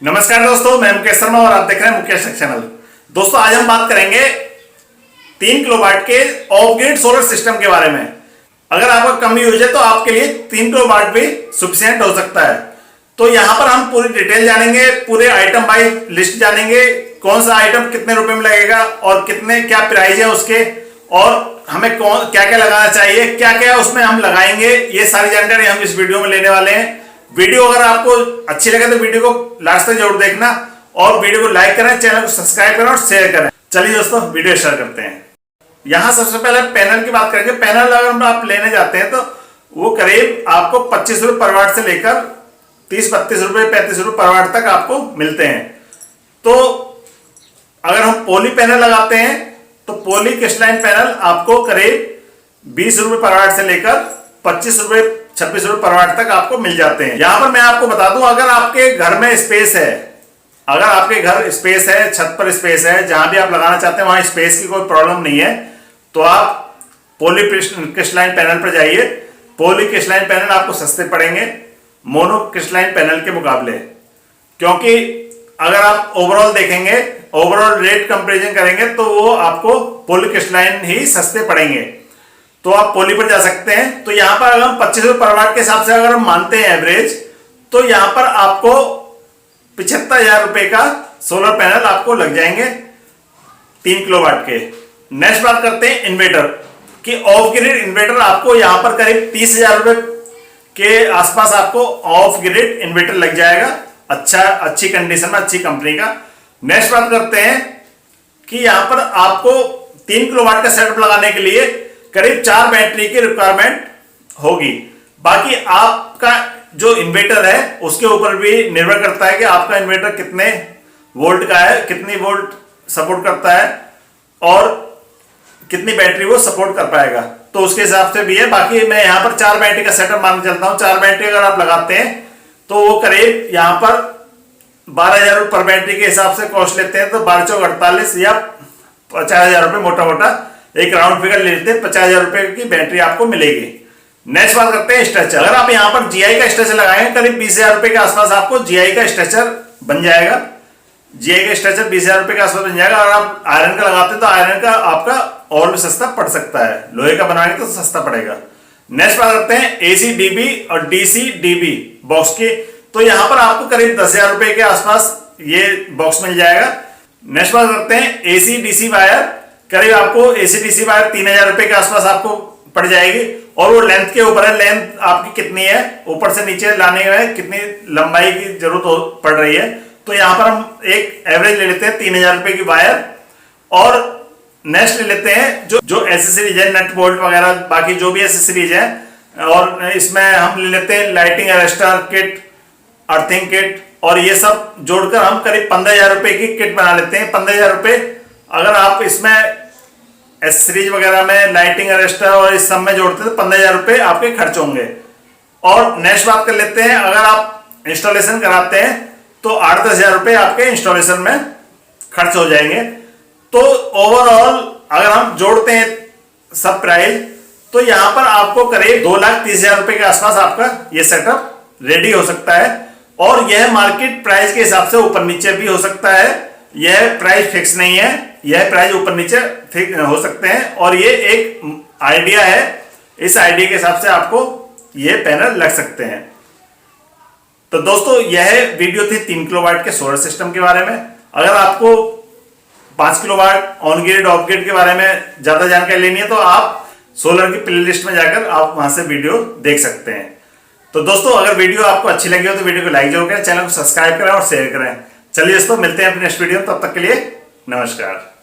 नमस्कार दोस्तों, मैं मुकेश शर्मा और आप देख रहे हैं मुकेश चैनल। दोस्तों आज हम बात करेंगे 3 किलोवाट के ऑफ ग्रिड सोलर सिस्टम के बारे में। अगर आपका कम यूज है तो आपके लिए 3 किलोवाट भी सफिशिएंट हो सकता है। तो यहाँ पर हम पूरी डिटेल जानेंगे, पूरे आइटम बाय लिस्ट जानेंगे, कौन सा आइटम कितने रुपए में लगेगा और कितने क्या प्राइस है उसके, और हमें क्या क्या लगाना चाहिए, क्या क्या उसमें हम लगाएंगे, ये सारी जानकारी हम इस वीडियो में लेने वाले हैं। वीडियो अगर आपको अच्छी लगे तो वीडियो को लास्ट तक जरूर देखना और वीडियो को लाइक करें, चैनल को सब्सक्राइब करें और शेयर करें। चलिए दोस्तों वीडियो स्टार्ट करते हैं। यहां सबसे पहले पैनल की बात करेंगे। पैनल अगर आप लेने जाते हैं तो वो करीब आपको 25 रुपए पर वाट से लेकर 30-32 रुपए 35 रुपए पर वाट तक आपको मिलते हैं। तो अगर हम पॉली पैनल लगाते हैं तो पॉली क्रिस्टलाइन पैनल आपको करीब 20 रुपए पर वाट से लेकर 25 रुपए 26 रुपए पर वाट तक आपको मिल जाते हैं। यहां पर मैं आपको बता दूं, अगर आपके घर में स्पेस है, अगर आपके घर स्पेस है, छत पर स्पेस है, जहां भी आप लगाना चाहते हैं वहां स्पेस की कोई प्रॉब्लम नहीं है, तो आप पॉली क्रिस्टलाइन पैनल पर जाइए। पॉली क्रिस्टलाइन पैनल आपको सस्ते पड़ेंगे मोनो क्रिस्टलाइन पैनल के मुकाबले, क्योंकि अगर आप ओवरऑल देखेंगे, ओवरऑल रेट कंपेरिजन करेंगे तो वो आपको पॉली क्रिस्टलाइन ही सस्ते पड़ेंगे। तो आप पॉली पर जा सकते हैं। तो यहां पर अगर हम 25 रुपए पर वाट के हिसाब से अगर हम मानते हैं एवरेज, तो यहां पर आपको 75,000 रुपए का सोलर पैनल आपको लग जाएंगे 3 किलोवाट के। नेक्स्ट बात करते हैं इन्वर्टर कि ऑफ ग्रिड इन्वर्टर आपको यहां पर करीब 30,000 रुपए के आसपास आपको ऑफ ग्रिड इन्वर्टर लग जाएगा, अच्छी कंडीशन में, अच्छी कंपनी का। नेक्स्ट बात करते हैं कि यहां पर आपको 3 किलोवाट का सेटअप लगाने के लिए करीब 4 बैटरी की रिक्वायरमेंट होगी। बाकी आपका जो इन्वर्टर है उसके ऊपर भी निर्भर करता है कि आपका इन्वर्टर कितने वोल्ट का है, कितनी वोल्ट सपोर्ट करता है और कितनी बैटरी वो सपोर्ट कर पाएगा, तो उसके हिसाब से भी है। बाकी मैं यहां पर 4 बैटरी का सेटअप मान के चलता हूं। 4 बैटरी अगर आप लगाते हैं तो वो करीब यहां पर 12,000 रुपए पर बैटरी के हिसाब से कॉस्ट लेते हैं। तो 12 चौक 48 या 50,000 रुपए मोटा मोटा एक राउंड फिगर ले लेते हैं, 50,000 रुपए की बैटरी आपको मिलेगी। नेक्स्ट बात करते हैं स्ट्रेचर। अगर आप यहां पर जीआई का स्ट्रेचर लगाएंगे करीब 20,000 रुपए के आसपास आपको जीआई का स्ट्रेचर बन जाएगा। जीआई का स्ट्रेचर 20,000 रुपए के आसपास बन जाएगा। अगर आप आयरन का लगाते हैं तो आयरन का आपका और भी सस्ता पड़ सकता है, लोहे का बनाएंगे तो सस्ता पड़ेगा। नेक्स्ट बात करते हैं एसी डीबी और डीसी डीबी बॉक्स की। तो यहां पर आपको करीब 10,000 रुपए के आसपास ये बॉक्स मिल जाएगा। नेक्स्ट बात करते हैं एसी डीसी वायर। करीब आपको एसी डीसी वायर 3,000 रुपए के आसपास आपको पड़ जाएगी, और वो लेंथ के ऊपर है, लेंथ आपकी कितनी है, ऊपर से नीचे लाने में कितनी लंबाई की जरूरत पड़ रही है। तो यहां पर हम एक एवरेज ले लेते हैं 3,000 रुपए की वायर। और नेक्स्ट ले लेते हैं जो एसेसरीज है, नट बोल्ट वगैरह, बाकी जो भी एसेसरीज है, और इसमें हम ले लेते हैं lighting arrester kit, earthing kit, और ये सब जोड़कर हम करीब 15,000 रुपए की किट बना लेते हैं। 15,000 रुपए अगर आप इसमें एसेसरीज वगैरह में लाइटिंग अरेस्टर और इस सब में जोड़ते हैं तो 15,000 रुपए आपके खर्च होंगे। और नेक्स्ट बात कर लेते हैं, अगर आप इंस्टॉलेशन कराते हैं तो 8-10 हजार रुपए आपके इंस्टॉलेशन में खर्च हो जाएंगे। तो ओवरऑल अगर हम जोड़ते हैं सब प्राइस, तो यहां पर आपको करीब 2,30,000 रुपए के आसपास आपका ये सेटअप रेडी हो सकता है। और यह मार्केट प्राइस के हिसाब से ऊपर नीचे भी हो सकता है, यह प्राइस फिक्स नहीं है, यह प्राइस ऊपर नीचे हो सकते हैं। और ये एक आइडिया है, इस आइडिया के हिसाब से आपको ये पैनल लग सकते हैं। तो दोस्तों यह वीडियो थी 3 किलोवाट के सोलर सिस्टम के बारे में। अगर आपको 5 kilowatt on grid of grid के बारे में ज्यादा जानकारी लेनी है तो आप सोलर की प्लेलिस्ट में जाकर आप वहां से वीडियो देख सकते हैं। तो दोस्तों अगर वीडियो आपको अच्छी लगी हो तो वीडियो को लाइक जरूर करें, चैनल को सब्सक्राइब करें और शेयर करें। चलिए दोस्तों मिलते हैं अपने नेक्स्ट वीडियो, तब तक के लिए नमस्कार।